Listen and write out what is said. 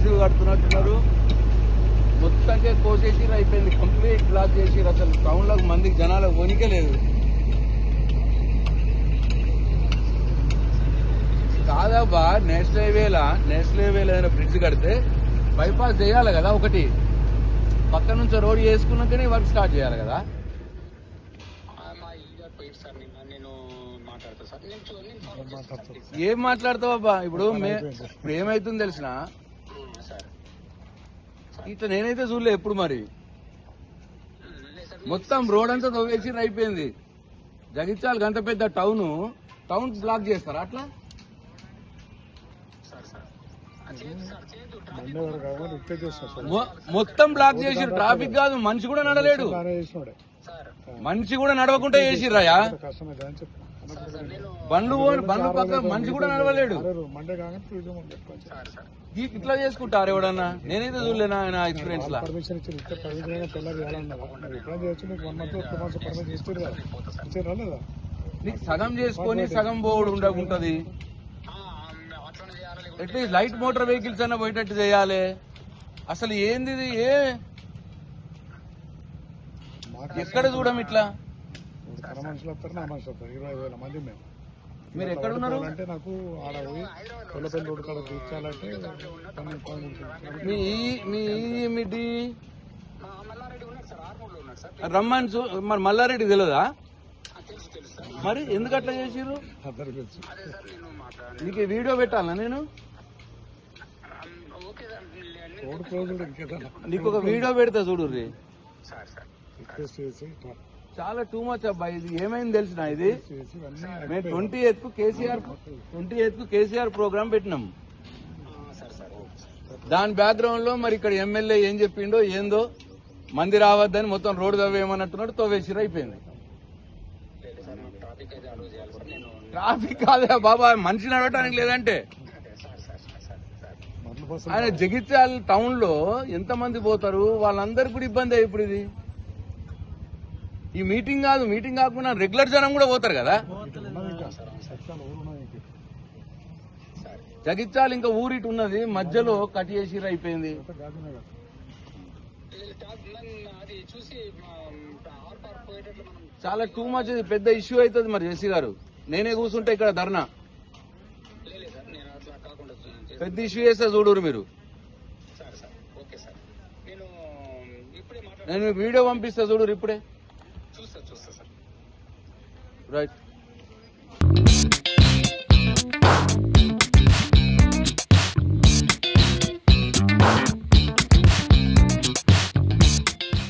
Bridge కడుతున్నట్టున్నారు. మొత్తంగా కోసేసి అయిపోయింది, కంప్లీట్ బ్లాక్ చేసి అసలు టౌన్ లో మందికి జనాలకు వణికే లేదు. కాదబ్బా, నేషనల్ హైవేలో ఏదైనా బ్రిడ్జ్ కడితే బైపాస్ చేయాలి కదా, ఒకటి పక్క నుంచి రోడ్ చేసుకున్నాకనే వర్క్ స్టార్ట్ చేయాలి కదా. ఏం మాట్లాడతావబ్బా? ఇప్పుడు ఏమైతుంది తెలిసిన, ఇట్లా నేనైతే చూడలే ఎప్పుడు. మరి మొత్తం రోడ్ అంతా తవ్వేసి అయిపోయింది. జగిత్యాల గంత పెద్ద టౌన్ బ్లాక్ చేస్తారా అట్లా? మొత్తం బ్లాక్ చేసి ట్రాఫిక్ కాదు, మనిషి కూడా నడలేడు. మనిషి కూడా నడవకుండా చేసిర్రాయా? బండ్లు పక్క మనిషి కూడా నడవలేడు. ఇట్లా చేసుకుంటారు ఎవడన్నా? నేనైతే చూడలేనా నా ఎక్స్పీరియన్స్ లా. నీకు సగం చేసుకొని సగం పోవడం ఉండకుంటది. అట్లీస్ట్ లైట్ మోటార్ వెహికల్స్ అన్నా పోయేటట్టు చేయాలి. అసలు ఏంది ఇది? ఎక్కడ చూడం ఇట్లా. మీరు ఎక్కడ ఉన్నారు? అంటే నాకు మీ రమ్మని మరి మల్లారెడ్డి తెలియదా? మరి ఎందుకు అట్లా చేసిర్రు? నీకు వీడియో పెట్టాలా నేను? నీకు ఒక వీడియో పెడతా చూడు. చాలా టూ మచ్ అబ్బా. ఇది ఏమైంది తెలిసిన, ఇది మేము 28th కు కేసీఆర్ ప్రోగ్రామ్ పెట్టినాం. దాని బ్యాక్గ్రౌండ్ లో మరి ఇక్కడ ఎమ్మెల్యే ఏం చెప్పిండో ఏందో, మంది రావద్దని మొత్తం రోడ్డు తవ్వేయమన్నట్టున్నాడు. తవ్వేసిరు, అయిపోయింది. ట్రాఫిక్ కాదా బాబా, మనిషి నడవటానికి లేదంటే. ఆయన జగిత్యాల టౌన్ లో ఎంతమంది పోతారు, వాళ్ళందరికీ కూడా ఇబ్బంది. ఇప్పుడు ఇది ఈ మీటింగ్ కాదు, మీటింగ్ కాకుండా రెగ్యులర్ జనం కూడా పోతారు కదా. జగిత్యాల ఇంకా ఊరిటి ఉన్నది, మధ్యలో కట్ చేసి అయిపోయింది. చాలా టూ మచ్, పెద్ద ఇష్యూ అవుతుంది. మరి జేసీ గారు, నేనే కూర్చుంటే ఇక్కడ ధర్నా పెద్ద ఇష్యూ చేస్తే చూడరు మీరు. నేను వీడియో పంపిస్తా చూడరు ఇప్పుడే. రైట్.